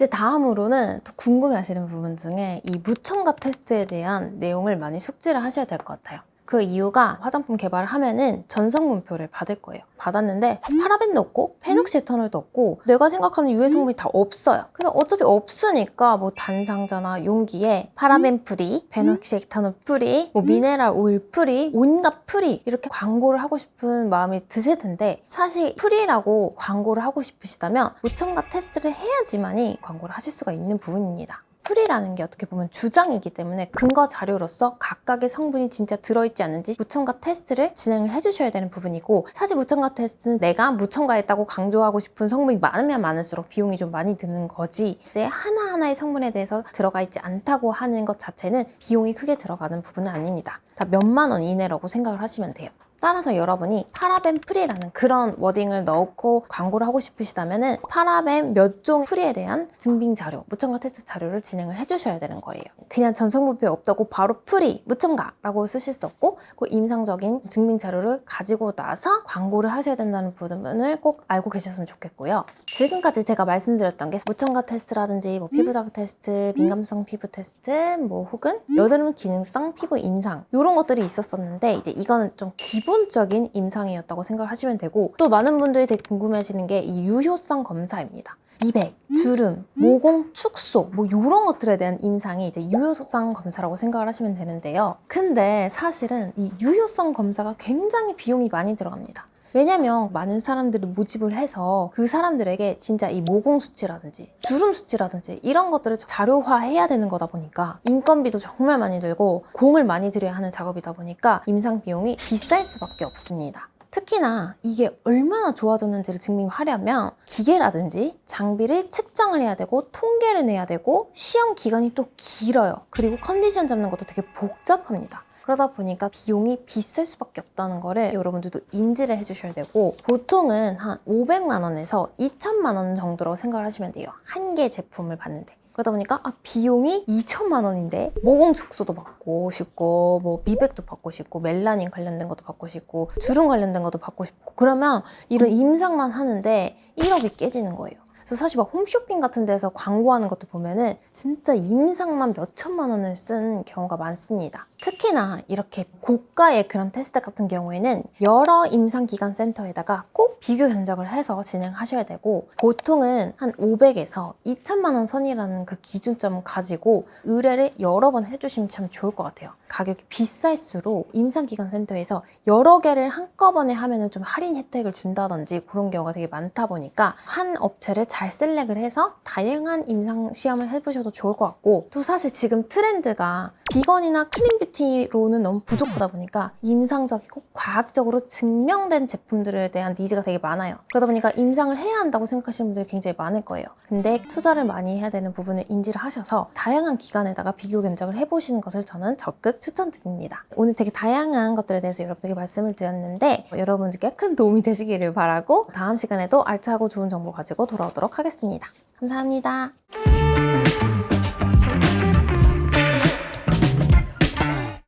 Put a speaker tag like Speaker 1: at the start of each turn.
Speaker 1: 이제 다음으로는 또 궁금해하시는 부분 중에 이 무첨가 테스트에 대한 내용을 많이 숙지를 하셔야 될 것 같아요. 그 이유가 화장품 개발을 하면은 전성분표를 받을 거예요. 받았는데 파라벤도 없고 페녹시에탄올도 없고 내가 생각하는 유해 성분이 다 없어요. 그래서 어차피 없으니까 뭐 단상자나 용기에 파라벤 프리, 페녹시에탄올 프리, 뭐 미네랄 오일 프리, 온갖 프리 이렇게 광고를 하고 싶은 마음이 드실 텐데 사실 프리라고 광고를 하고 싶으시다면 무첨가 테스트를 해야지만이 광고를 하실 수가 있는 부분입니다. 프리라는 게 어떻게 보면 주장이기 때문에 근거 자료로서 각각의 성분이 진짜 들어있지 않는지 무첨가 테스트를 진행을 해주셔야 되는 부분이고, 사실 무첨가 테스트는 내가 무첨가했다고 강조하고 싶은 성분이 많으면 많을수록 비용이 좀 많이 드는 거지, 이제 하나하나의 성분에 대해서 들어가 있지 않다고 하는 것 자체는 비용이 크게 들어가는 부분은 아닙니다. 다 몇만 원 이내라고 생각을 하시면 돼요. 따라서 여러분이 파라벤 프리라는 그런 워딩을 넣고 광고를 하고 싶으시다면 파라벤 몇 종 프리에 대한 증빙 자료, 무첨가 테스트 자료를 진행을 해주셔야 되는 거예요. 그냥 전성분표에 없다고 바로 프리, 무첨가라고 쓰실 수 없고 그 임상적인 증빙 자료를 가지고 나서 광고를 하셔야 된다는 부분을 꼭 알고 계셨으면 좋겠고요. 지금까지 제가 말씀드렸던 게 무첨가 테스트라든지 뭐 피부 자극 테스트, 민감성 피부 테스트, 뭐 혹은 여드름 기능성 피부 임상 이런 것들이 있었었는데, 이제 이거는 좀 기본적인 임상이었다고 생각하시면 되고, 또 많은 분들이 되게 궁금해하시는 게 이 유효성 검사입니다. 미백, 주름, 모공 축소 뭐 이런 것들에 대한 임상이 이제 유효성 검사라고 생각을 하시면 되는데요. 근데 사실은 이 유효성 검사가 굉장히 비용이 많이 들어갑니다. 왜냐면 많은 사람들을 모집을 해서 그 사람들에게 진짜 이 모공 수치라든지 주름 수치라든지 이런 것들을 자료화해야 되는 거다 보니까 인건비도 정말 많이 들고 공을 많이 들여야 하는 작업이다 보니까 임상 비용이 비쌀 수밖에 없습니다. 특히나 이게 얼마나 좋아졌는지를 증명하려면 기계라든지 장비를 측정을 해야 되고 통계를 내야 되고 시험 기간이 또 길어요. 그리고 컨디션 잡는 것도 되게 복잡합니다. 그러다 보니까 비용이 비쌀 수밖에 없다는 거를 여러분들도 인지를 해주셔야 되고, 보통은 한 500만 원에서 2천만 원 정도로 생각을 하시면 돼요. 한 개 제품을 받는데. 그러다 보니까 비용이 2천만 원인데 모공 축소도 받고 싶고 뭐 미백도 받고 싶고 멜라닌 관련된 것도 받고 싶고 주름 관련된 것도 받고 싶고, 그러면 이런 임상만 하는데 1억이 깨지는 거예요. 그래서 사실 막 홈쇼핑 같은 데서 광고하는 것도 보면은 진짜 임상만 몇 천만 원을 쓴 경우가 많습니다. 특히나 이렇게 고가의 그런 테스트 같은 경우에는 여러 임상기관 센터에다가 꼭 비교 견적을 해서 진행하셔야 되고, 보통은 한 500에서 2천만 원 선이라는 그 기준점을 가지고 의뢰를 여러 번 해주시면 참 좋을 것 같아요. 가격이 비쌀수록 임상기관 센터에서 여러 개를 한꺼번에 하면은 좀 할인 혜택을 준다든지 그런 경우가 되게 많다 보니까 한 업체를 잘 셀렉을 해서 다양한 임상 시험을 해보셔도 좋을 것 같고, 또 사실 지금 트렌드가 비건이나 클린뷰티로는 너무 부족하다 보니까 임상적이고 과학적으로 증명된 제품들에 대한 니즈가 되게 많아요. 그러다 보니까 임상을 해야 한다고 생각하시는 분들이 굉장히 많을 거예요. 근데 투자를 많이 해야 되는 부분을 인지를 하셔서 다양한 기관에다가 비교 견적을 해보시는 것을 저는 적극 추천드립니다. 오늘 되게 다양한 것들에 대해서 여러분들께 말씀을 드렸는데 여러분들께 큰 도움이 되시기를 바라고, 다음 시간에도 알차고 좋은 정보 가지고 돌아오도록 하겠습니다. 감사합니다.